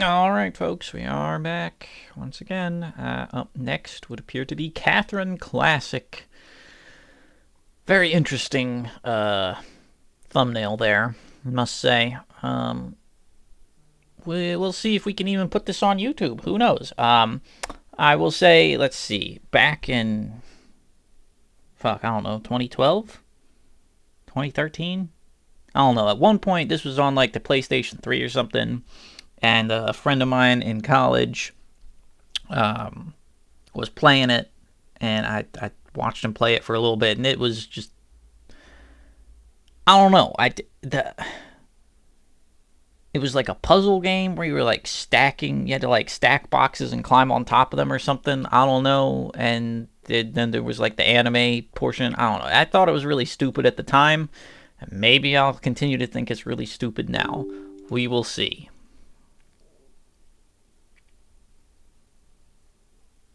Alright, folks, we are back once again. Up next would appear to be Catherine Classic. Very interesting thumbnail there, I must say. We'll see if we can even put this on YouTube. Who knows? I will say, let's see, back in, I don't know, 2012? 2013? I don't know. At one point, this was on like the PlayStation 3 or something. And a friend of mine in college was playing it, and I watched him play it for a little bit, and it was just, I don't know. It was like a puzzle game where you were like stacking. You had to like stack boxes and climb on top of them or something. I don't know. And then there was like the anime portion. I don't know. I thought it was really stupid at the time. And maybe I'll continue to think it's really stupid now. We will see.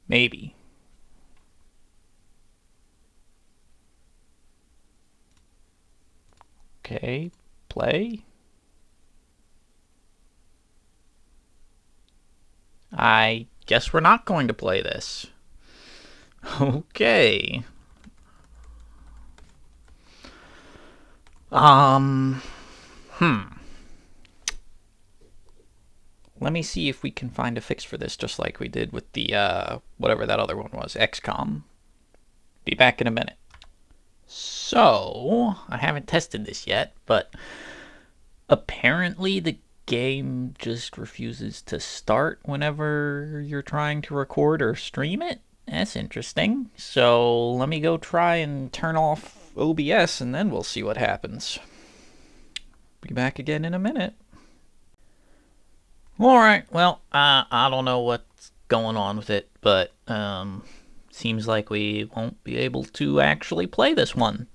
Maybe. Okay, play. I guess we're not going to play this. Okay. Let me see if we can find a fix for this, just like we did with the, whatever that other one was, XCOM. Be back in a minute. So, I haven't tested this yet, but apparently the game just refuses to start whenever you're trying to record or stream it. That's interesting. So, let me go try and turn off OBS, and then we'll see what happens. Be back again in a minute. Alright, well, I don't know what's going on with it, but seems like we won't be able to actually play this one.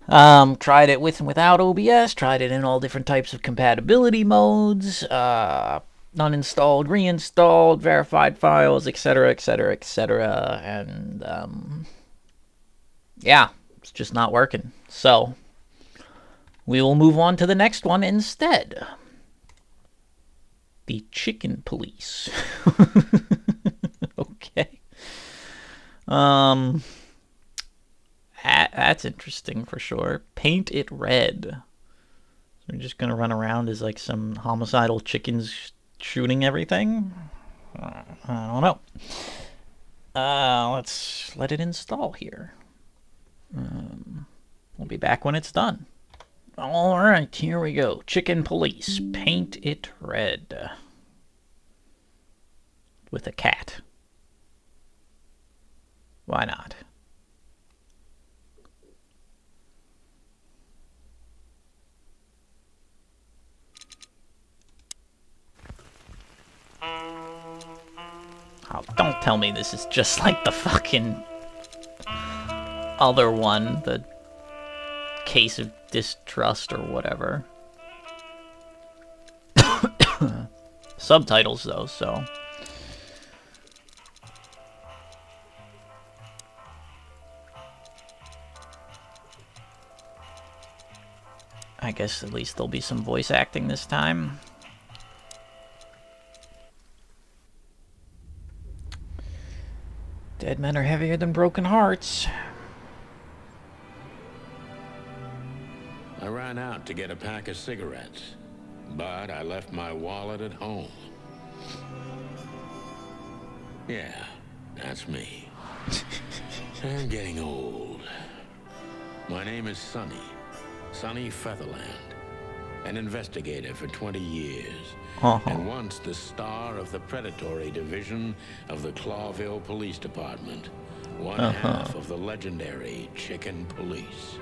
Tried it with and without OBS, tried it in all different types of compatibility modes, uninstalled, reinstalled, verified files, etc., etc., etc., and yeah, it's just not working. So, we will move on to the next one instead. The Chicken Police. Okay. That's interesting for sure. Paint it red. So we're just gonna run around as like some homicidal chickens shooting everything? I don't know. Let's let it install here. We'll be back when it's done. Alright, here we go. Chicken Police. Paint it red. With a cat. Why not? Oh, don't tell me this is just like the fucking other one, the Case of Distrust or whatever. Subtitles though, so I guess at least there'll be some voice acting this time. Dead men are heavier than broken hearts. I ran out to get a pack of cigarettes, but I left my wallet at home. Yeah, that's me. I'm getting old. My name is Sonny Featherland, an investigator for 20 years, and once the star of the predatory division of the Clawville Police Department, one half of the legendary Chicken Police.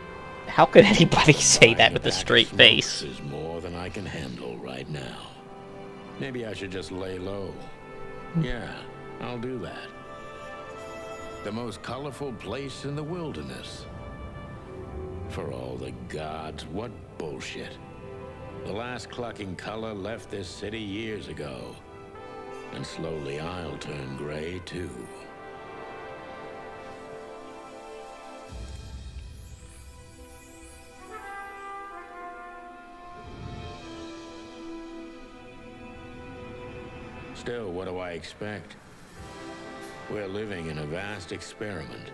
How could anybody say that with a straight face? This is more than I can handle right now. Maybe I should just lay low. Yeah, I'll do that. The most colorful place in the wilderness. For all the gods, what bullshit. The last clucking color left this city years ago. And slowly I'll turn gray too. Still, what do I expect? We're living in a vast experiment,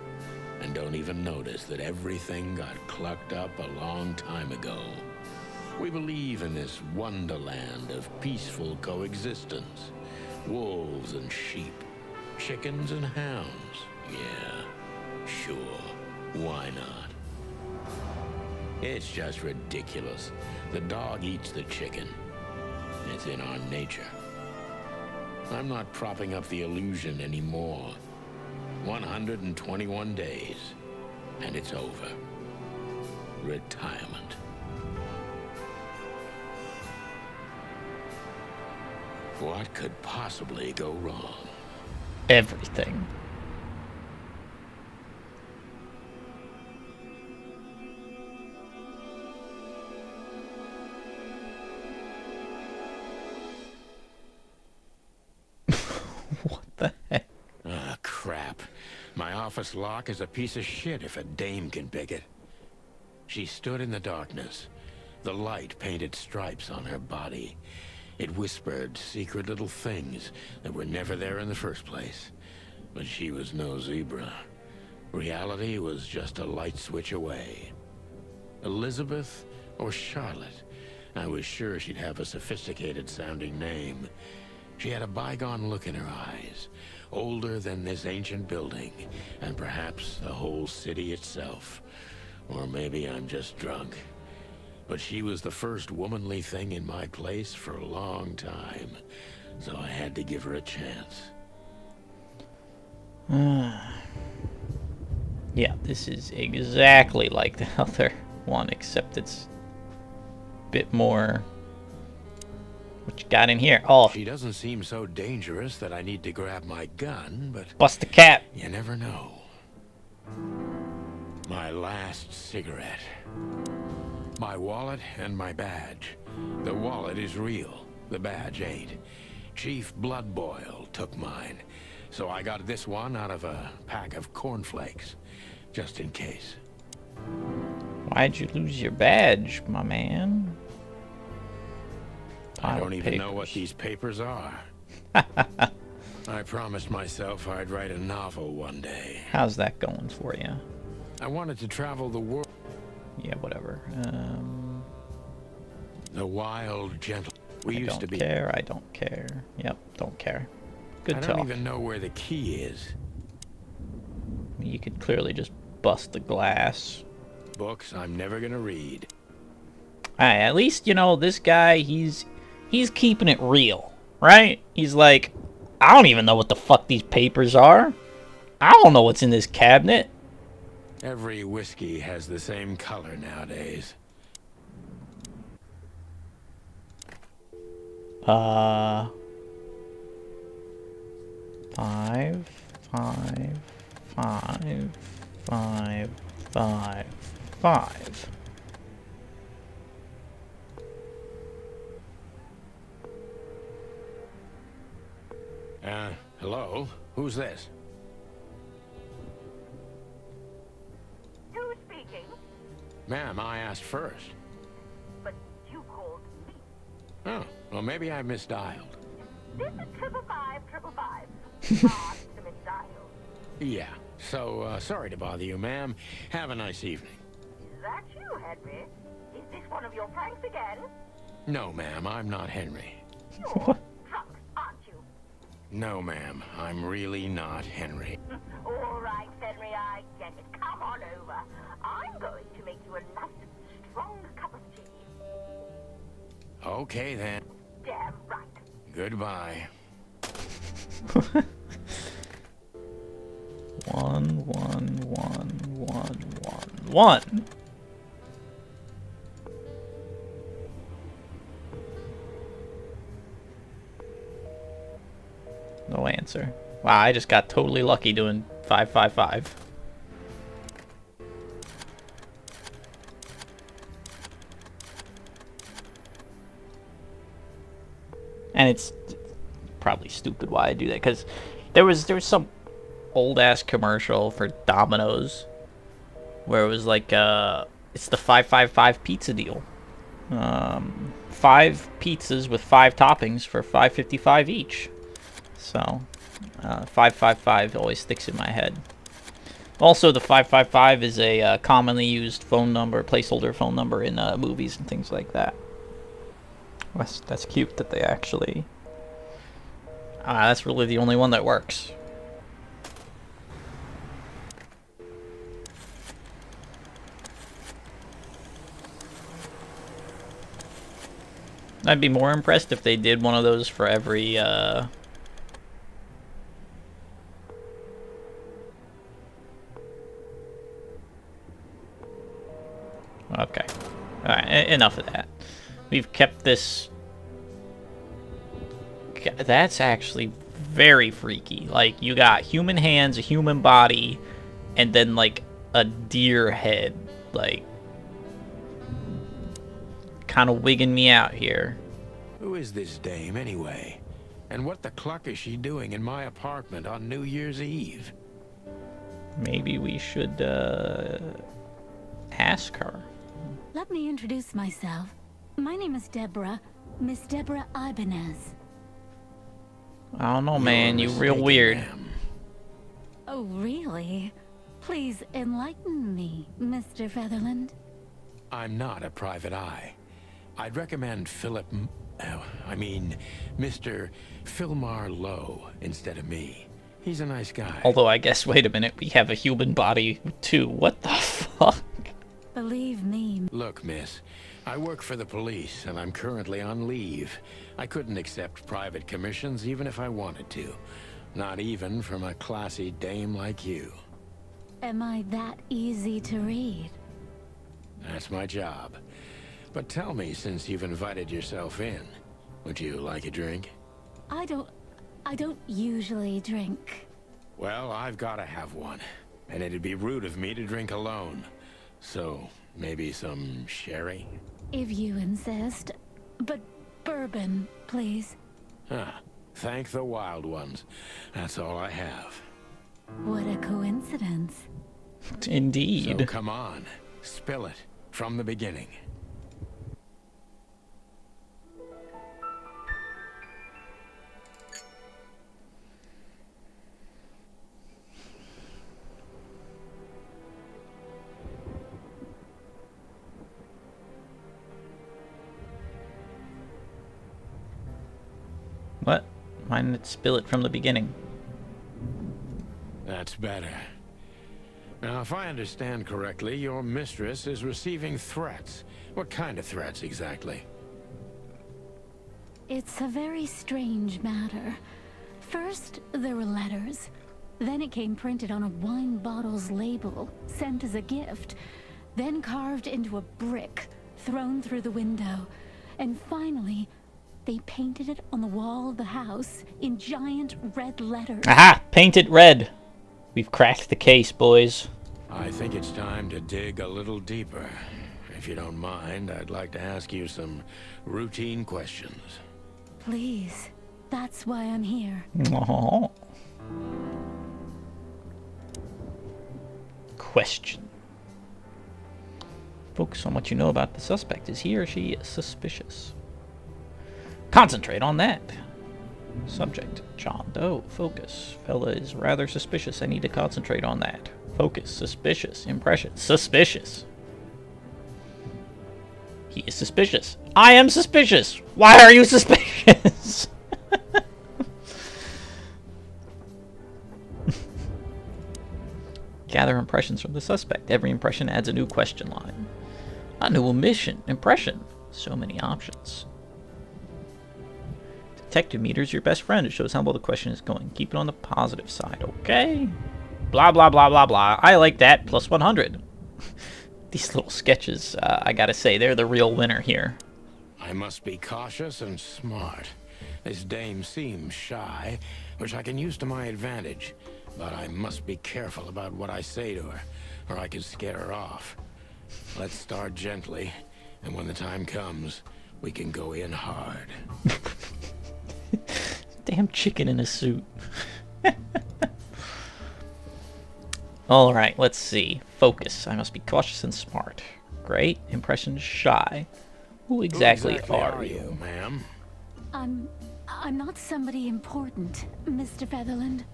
and don't even notice that everything got clucked up a long time ago. We believe in this wonderland of peaceful coexistence. Wolves and sheep, chickens and hounds. Yeah, sure, why not? It's just ridiculous. The dog eats the chicken. It's in our nature. I'm not propping up the illusion anymore. 121 days, and it's over. Retirement. What could possibly go wrong? Everything. What the heck? Ah, crap. My office lock is a piece of shit if a dame can pick it. She stood in the darkness. The light painted stripes on her body. It whispered secret little things that were never there in the first place. But she was no zebra. Reality was just a light switch away. Elizabeth or Charlotte? I was sure she'd have a sophisticated-sounding name. She had a bygone look in her eyes, older than this ancient building, and perhaps the whole city itself. Or maybe I'm just drunk. But she was the first womanly thing in my place for a long time, so I had to give her a chance. Yeah, this is exactly like the other one, except it's a bit more. What you got in here? Oh, She doesn't seem so dangerous that I need to grab my gun, but bust the cap. you never know. My last cigarette. My wallet and my badge. The wallet is real. The badge ain't. Chief Bloodboil took mine. So I got this one out of a pack of cornflakes. Just in case. Why'd you lose your badge, my man? I don't even know what these papers are. I promised myself I'd write a novel one day. How's that going for you? I wanted to travel the world. Yeah, whatever. The wild gentle. We I used don't to be. care. I don't care. Yep, don't care. Good I talk. don't even know where the key is. You could clearly just bust the glass. Books I'm never gonna read. Alright, at least, you know, this guy, he's keeping it real, right? He's like, I don't even know what the fuck these papers are. I don't know what's in this cabinet. Every whiskey has the same color nowadays. Five, five, five, five, five, five. Hello? Who's this? Who's speaking? Ma'am, I asked first. But you called me. Oh, well maybe I misdialed. This is 55555. Not to misdial. Yeah, so, sorry to bother you, ma'am. Have a nice evening. Is that you, Henry? Is this one of your pranks again? No, ma'am, I'm not Henry. You're drunk, aren't you? No, ma'am, I'm really not Henry. All right, Henry, I get it. Come on over. I'm going to make you a nice, strong cup of tea. Okay, then. Damn right. Goodbye. One, one, one, one, one, one. No answer. Wow, I just got totally lucky doing 555. And it's probably stupid why I do that, because there was some old ass commercial for Domino's where it was like it's the 555 pizza deal. 5 pizzas with 5 toppings for $5.55 each. So, 555 always sticks in my head. Also, the 555 is a commonly used phone number, placeholder phone number in movies and things like that. That's cute that they actually... that's really the only one that works. I'd be more impressed if they did one of those for every, Okay. Alright, enough of that. We've kept this... That's actually very freaky. Like, you got human hands, a human body, and then, like, a deer head. Like, kind of wigging me out here. Who is this dame, anyway? And what the cluck is she doing in my apartment on New Year's Eve? Maybe we should, ask her. Let me introduce myself. My name is Deborah, Miss Deborah Ibanez. I don't know, man. You're real weird. Oh, really? Please enlighten me, Mr. Featherland. I'm not a private eye. I'd recommend Mr. Philmar Lowe instead of me. He's a nice guy. Although I guess, wait a minute, we have a human body too. What the fuck? Believe me. Look, miss, I work for the police and I'm currently on leave. I couldn't accept private commissions even if I wanted to. Not even from a classy dame like you. Am I that easy to read? That's my job. But tell me, since you've invited yourself in, would you like a drink? I don't usually drink. Well, I've got to have one. And it'd be rude of me to drink alone. So, maybe some sherry? If you insist. But bourbon, please. Thank the wild ones. That's all I have. What a coincidence. Indeed. So come on, spill it from the beginning. What? Why didn't it spill it from the beginning? That's better. Now, if I understand correctly, your mistress is receiving threats. What kind of threats, exactly? It's a very strange matter. First, there were letters. Then it came printed on a wine bottle's label, sent as a gift. Then carved into a brick, thrown through the window. And finally, they painted it on the wall of the house in giant red letters. Aha! Painted red! We've cracked the case, boys. I think it's time to dig a little deeper. If you don't mind, I'd like to ask you some routine questions. Please. That's why I'm here. Aww. Question. Focus on what you know about the suspect. Is he or she suspicious? Concentrate on that. Subject, John Doe. Focus. Fella is rather suspicious. I need to concentrate on that. Focus. Suspicious. Impression. Suspicious. He is suspicious. I am suspicious. Why are you suspicious? Gather impressions from the suspect. Every impression adds a new question line. A new impression. So many options. Detective meter is your best friend. It shows how well the question is going. Keep it on the positive side, okay? Blah, blah, blah, blah, blah. I like that. Plus 100. These little sketches, I gotta say, they're the real winner here. I must be cautious and smart. This dame seems shy, which I can use to my advantage. But I must be careful about what I say to her, or I could scare her off. Let's start gently, and when the time comes, we can go in hard. Damn chicken in a suit. Alright, let's see. Focus. I must be cautious and smart. Great. Impression shy. Who exactly are you, ma'am? I'm not somebody important, Mr. Featherland.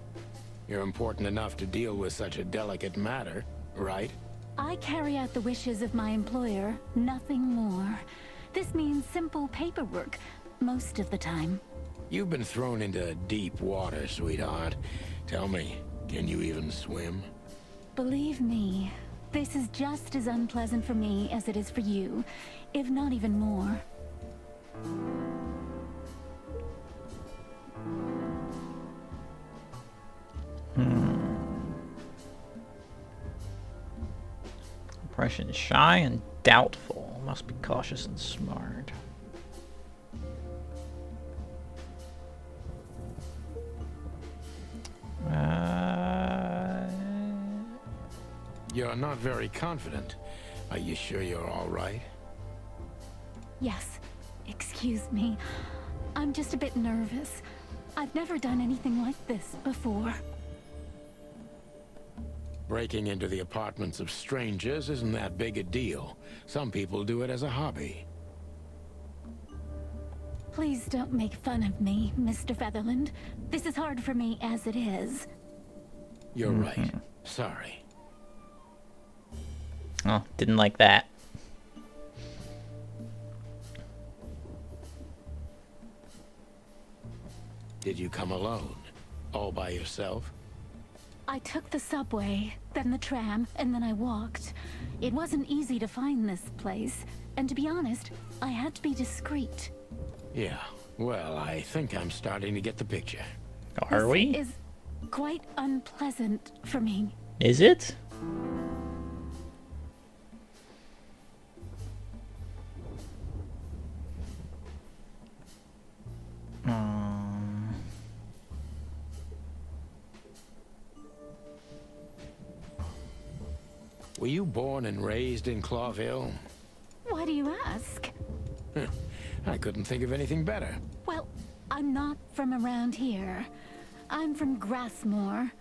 You're important enough to deal with such a delicate matter, right? I carry out the wishes of my employer, nothing more. This means simple paperwork, most of the time. You've been thrown into deep water, sweetheart. Tell me, can you even swim? Believe me, this is just as unpleasant for me as it is for you, if not even more. Impression shy and doubtful. Must be cautious and smart. You're not very confident. Are you sure you're all right? Yes, excuse me. I'm just a bit nervous. I've never done anything like this before. Breaking into the apartments of strangers isn't that big a deal. Some people do it as a hobby. Please don't make fun of me, Mr. Featherland. This is hard for me as it is. You're right. Sorry. Oh, didn't like that. Did you come alone? All by yourself? I took the subway, then the tram, and then I walked. It wasn't easy to find this place, and to be honest, I had to be discreet. Yeah, well, I think I'm starting to get the picture. Are we? This is quite unpleasant for me. Is it? Were you born and raised in Clawville? Why do you ask? I couldn't think of anything better. Well, I'm not from around here. I'm from Grassmore.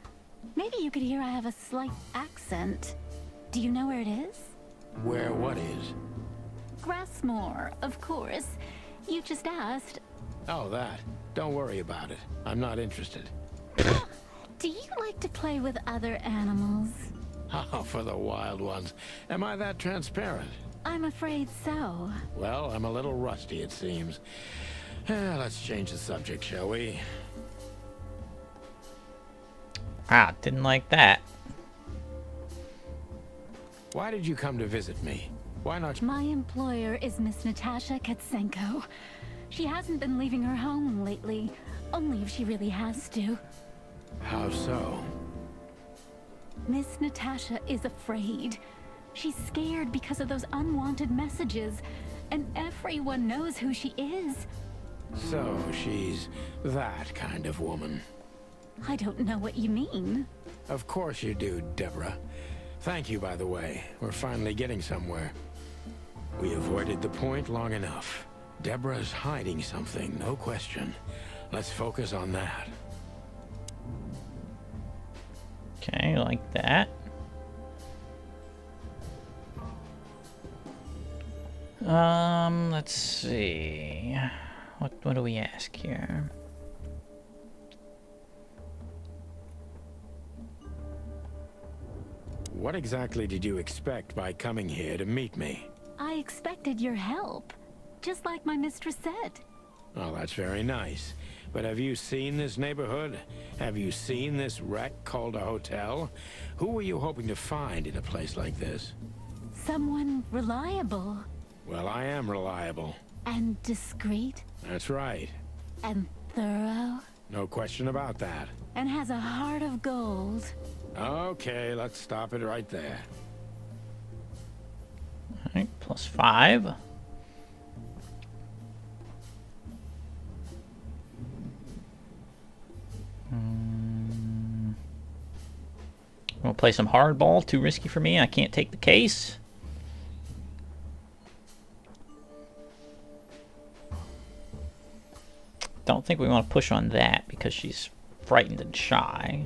Maybe you could hear I have a slight accent. Do you know where it is? Where what is? Grassmore, of course. You just asked. Oh, that. Don't worry about it. I'm not interested. Do you like to play with other animals? Oh, for the wild ones. Am I that transparent? I'm afraid so. Well, I'm a little rusty, it seems. Let's change the subject, shall we? Ah, didn't like that. Why did you come to visit me? Why not? My employer is Miss Natasha Katsenko. She hasn't been leaving her home lately, only if she really has to. How so? Miss Natasha is afraid. She's scared because of those unwanted messages, and everyone knows who she is. So, she's that kind of woman. I don't know what you mean. Of course you do, Deborah. Thank you, by the way. We're finally getting somewhere. We avoided the point long enough. Deborah's hiding something, no question. Let's focus on that. Okay, like that. Let's see. What do we ask here? What exactly did you expect by coming here to meet me? I expected your help, just like my mistress said. Oh, that's very nice. But have you seen this neighborhood? Have you seen this wreck called a hotel? Who were you hoping to find in a place like this? Someone reliable. Well, I am reliable. And discreet. That's right. And thorough. No question about that. And has a heart of gold. Okay, let's stop it right there. Alright, +5. We'll play some hardball. Too risky for me. I can't take the case. Don't think we want to push on that because she's frightened and shy.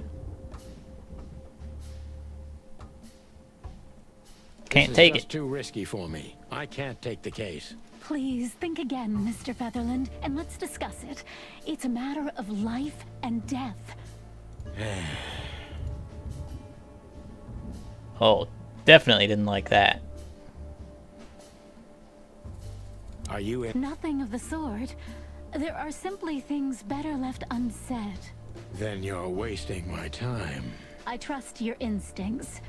Can't take This is it. just too risky for me. I can't take the case. Please think again, Mr. Featherland, and let's discuss it. It's a matter of life and death. Oh, definitely didn't like that. Are you in? Nothing of the sort. There are simply things better left unsaid. Then you're wasting my time. I trust your instincts.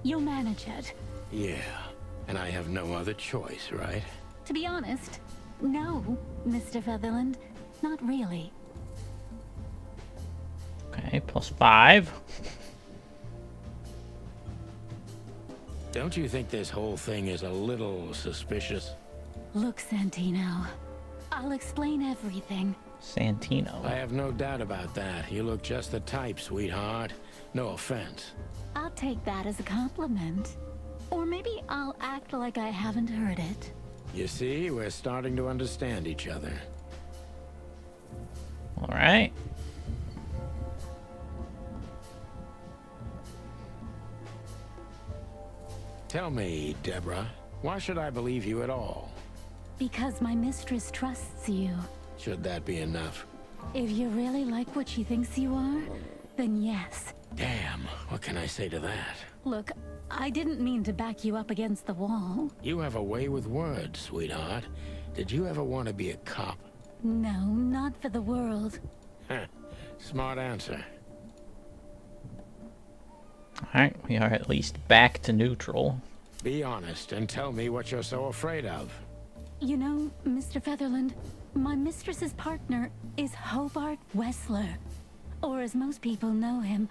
You'll manage it. Yeah, and I have no other choice, right? To be honest, no, Mr. Featherland. Not really. Okay, +5. Don't you think this whole thing is a little suspicious? Look, Santino. I'll explain everything. Santino. I have no doubt about that. You look just the type, sweetheart. No offense. I'll take that as a compliment. Or maybe I'll act like I haven't heard it. You see, we're starting to understand each other. All right. Tell me, Deborah, why should I believe you at all? Because my mistress trusts you. Should that be enough? If you really like what she thinks you are, then yes. Damn, what can I say to that? Look, I didn't mean to back you up against the wall. You have a way with words, sweetheart. Did you ever want to be a cop? No, not for the world. Heh, smart answer. Alright, we are at least back to neutral. Be honest and tell me what you're so afraid of. You know, Mr. Featherland, my mistress's partner is Hobart Wessler. Or as most people know him.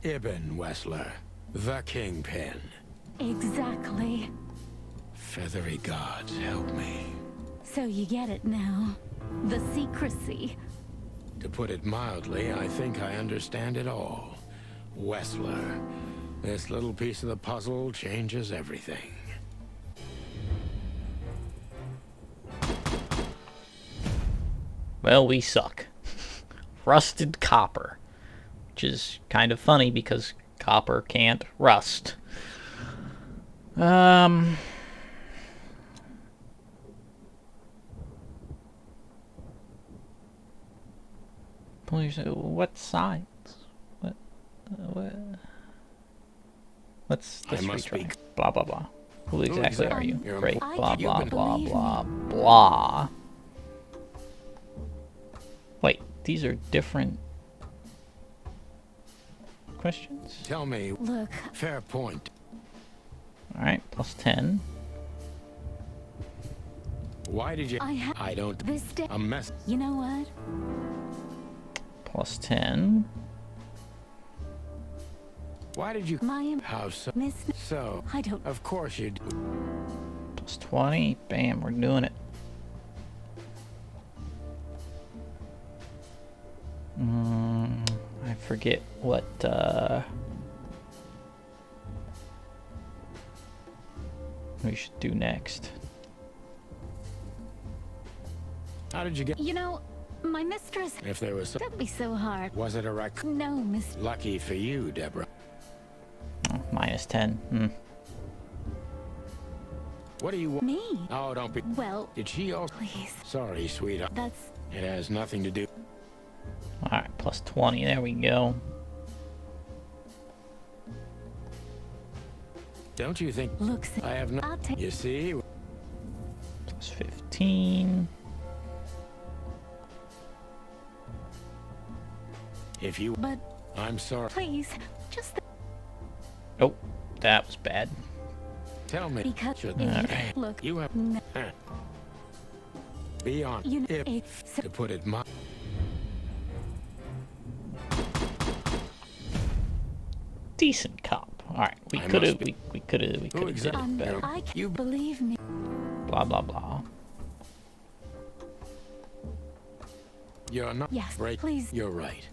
Ibn Wessler, the Kingpin. Exactly. Feathery gods, help me. So you get it now. The secrecy. To put it mildly, I think I understand it all. Wessler. This little piece of the puzzle changes everything. Well, we suck. Rusted copper. Which is kind of funny because copper can't rust. Please, what sides? Let's must retry. be- Blah blah blah. Who exactly are you? You're- Great. I Blah blah can't blah believe blah me. blah. Wait, these are different questions? Tell me, Look, fair point. Alright, +10. Why did you... I I don't... this day. A mess... You know what? +10. Why did you... My How so? miss. So... I don't. Of course you do. +20. Bam, we're doing it. I forget what, we should do next. How did you get... You know, my mistress. If there was... Don't be so hard. Was it a wreck? No, Miss. Lucky for you, Deborah. Oh, -10. What do you want? Me? Oh, don't be... Well, Did she also... please. Sorry, sweetheart. That's. It has nothing to do... Alright, +20. There we go. Don't you think... Look, I have no... I'll take. You see? +15. If you... But I'm sorry. please, just Oh, that was bad. Tell me. because. Should... If, look. You have... No, Huh. Be on. you know, If... it's. To put it my... Decent cop. Alright, we I could have must be- we could have did exactly- it better. I can't You- believe me. Blah blah blah. You're not... Yes, Right. please. You're right.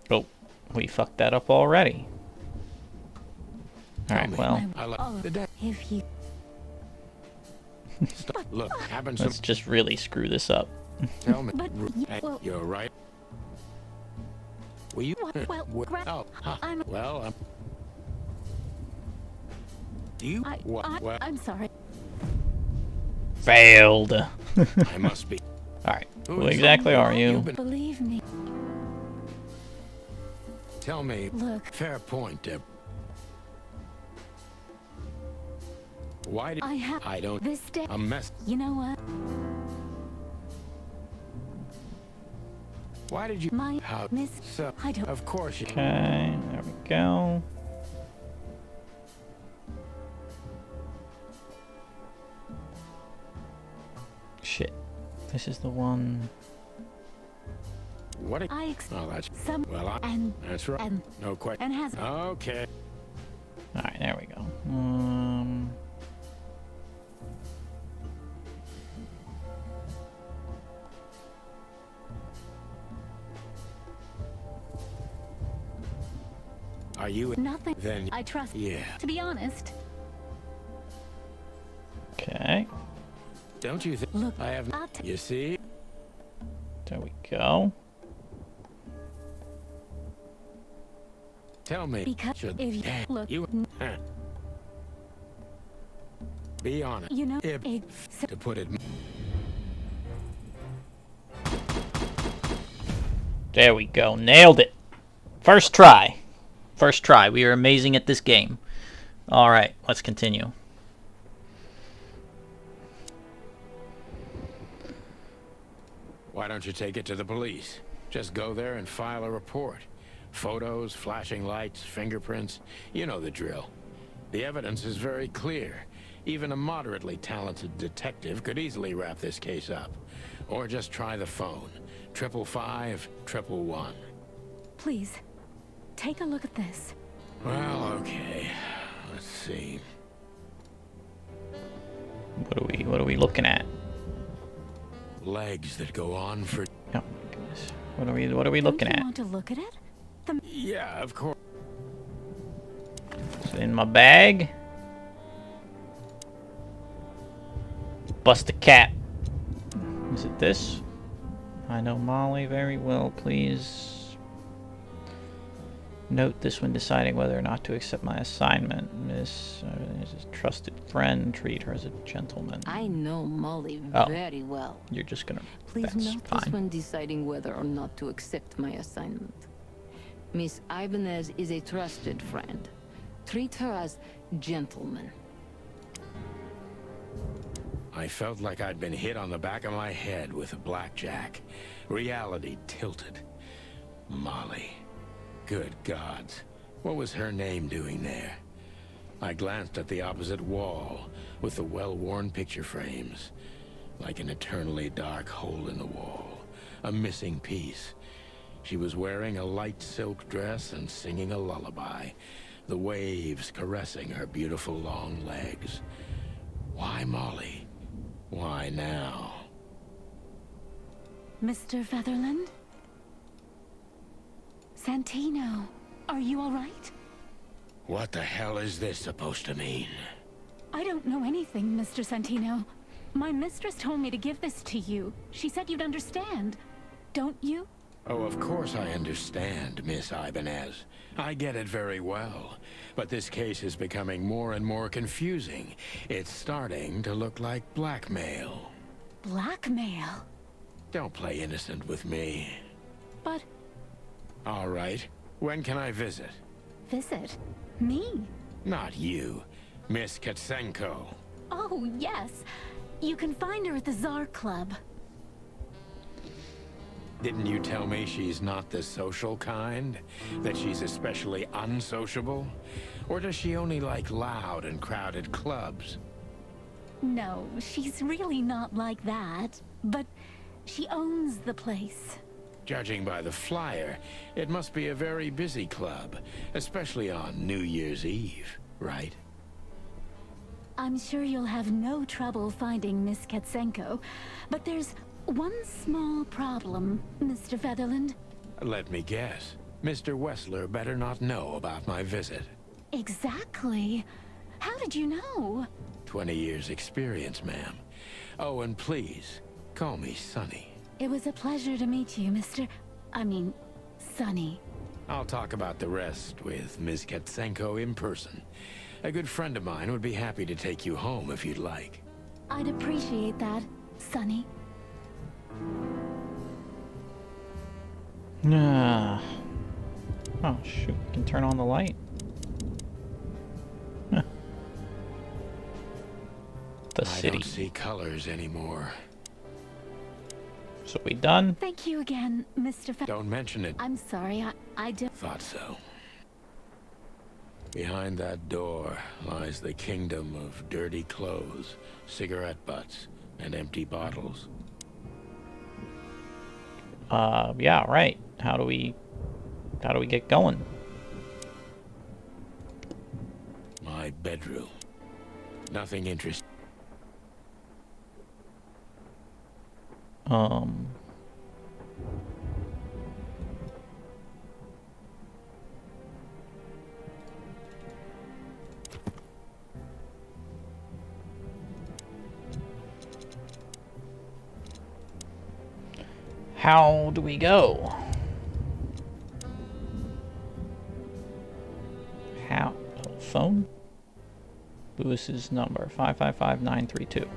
Oh, we fucked that up already. Tell Alright, me. well, I like Oh, the day. if you. Stop. Look, having some... let's just really screw this up. Tell me. But Hey, well, you're right. Will you... well, Oh, huh. I'm. Well, Do you... What? Well, I'm sorry. Failed. I must be. Alright. Who Who is exactly are you? You've been- Believe me. Tell me. Look. Fair point, Deb. Why did I don't this day. a mess? You know what? Why did you? My How? miss. So, I don't. of course you. Okay, there we go. Shit. This is the one. What? I Oh, that's some well. and That's right. and No question. and has Okay. Alright, there we go. Are you? nothing. Then. I trust. Yeah. To be honest, Okay, Don't you think? look. I have. You see? there we go. Tell me. Because Should if you Damn, look, you. Huh. Be honest. you know, If, it's to put it. There we go. Nailed it. First try. First try. We are amazing at this game. Alright, let's continue. Why don't you take it to the police? Just go there and file a report. Photos, flashing lights, fingerprints. You know the drill. The evidence is very clear. Even a moderately talented detective could easily wrap this case up. Or just try the phone. 555-111. please take a look at this. Well, okay. Let's see. What are we looking at? Legs that go on for... Oh my goodness. What are we Don't looking you at? want to look at it? Yeah, of course. Is it in my bag? Bust a cap. Is it this? I know Molly very well. Please note this when deciding whether or not to accept my assignment. Miss is a trusted friend. Treat her as a gentleman. I know Molly Oh. very well. You're just gonna. Please That's note this fine. when deciding whether or not to accept my assignment. Miss Ibanez is a trusted friend. Treat her as gentleman. I felt like I'd been hit on the back of my head with a blackjack. Reality tilted. Molly. Good gods. What was her name doing there? I glanced at the opposite wall with the well-worn picture frames. Like an eternally dark hole in the wall. A missing piece. She was wearing a light silk dress and singing a lullaby. The waves caressing her beautiful long legs. Why Molly? Why now? Mr. Featherland? Santino, are you all right? What the hell is this supposed to mean? I don't know anything, Mr. Santino. My mistress told me to give this to you. She said you'd understand. Don't you? Oh, of course I understand, Miss Ibanez. I get it very well. But this case is becoming more and more confusing. It's starting to look like blackmail. Blackmail? Don't play innocent with me. But All right. When can I visit? visit me? Not you. Miss Katsenko. Oh, yes. You can find her at the Tsar Club. Didn't you tell me she's not the social kind? That she's especially unsociable? Or does she only like loud and crowded clubs? No, she's really not like that. But she owns the place. Judging by the flyer, it must be a very busy club, especially on New Year's Eve, right? I'm sure you'll have no trouble finding Miss Katsenko, but there's one small problem, Mr. Featherland. Let me guess. Mr. Wessler better not know about my visit. Exactly. How did you know? 20 years experience, ma'am. Oh, and please, call me Sonny. It was a pleasure to meet you, Sonny. I'll talk about the rest with Ms. Katsenko in person. A good friend of mine would be happy to take you home if you'd like. I'd appreciate that, Sonny. Ah. Oh, shoot. We can turn on the light. Huh. The I city. don't see colors anymore. So we done? Thank you again, Mr. Don't mention it. I'm sorry, I don't... Thought so. Behind that door lies the kingdom of dirty clothes, cigarette butts, and empty bottles. Yeah, right. How do we get going? My bedroom. Nothing interesting. How do we go? How? Oh, phone? Lewis's number, 555-932.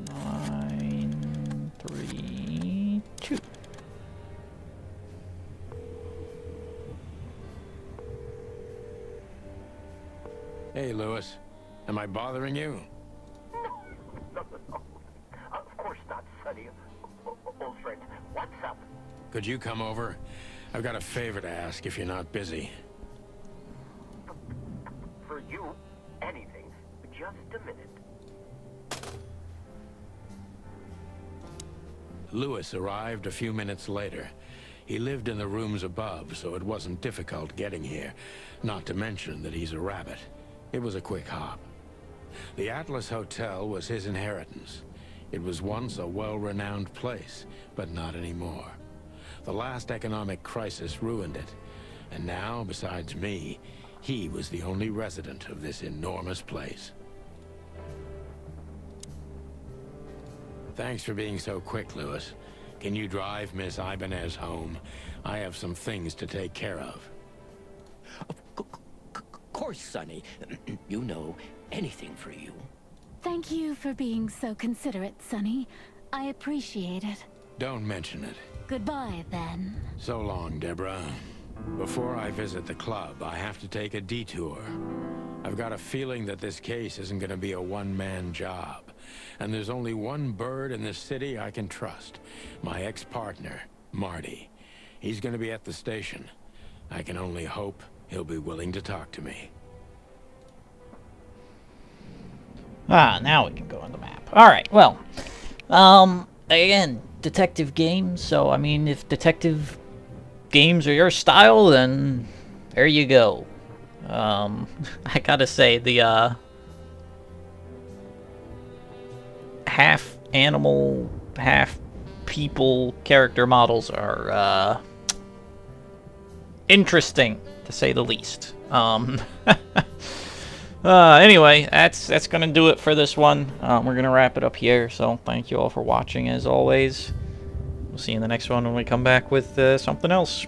932. Hey, Lewis. Am I bothering you? No. Of course not, Sonny. Old friend, what's up? Could you come over? I've got a favor to ask if you're not busy. For you, anything. Just a minute. Lewis arrived a few minutes later. He lived in the rooms above, so it wasn't difficult getting here. Not to mention that he's a rabbit. It was a quick hop. The Atlas Hotel was his inheritance. It was once a well-renowned place, but not anymore. The last economic crisis ruined it. And now, besides me, he was the only resident of this enormous place. Thanks for being so quick, Lewis. Can you drive Miss Ibanez home? I have some things to take care of. Of course, Sonny. You know, anything for you. Thank you for being so considerate, Sonny. I appreciate it. Don't mention it. Goodbye, then. So long, Deborah. Before I visit the club, I have to take a detour. I've got a feeling that this case isn't going to be a one-man job. And there's only one bird in this city I can trust. My ex-partner, Marty. He's going to be at the station. I can only hope he'll be willing to talk to me. Ah, now we can go on the map. Alright, well. Again, detective games, so I mean, if detective games are your style, then there you go. I gotta say, the, half animal, half people character models are, interesting, to say the least. Anyway, that's gonna do it for this one. We're gonna wrap it up here, so thank you all for watching as always. We'll see you in the next one when we come back with something else.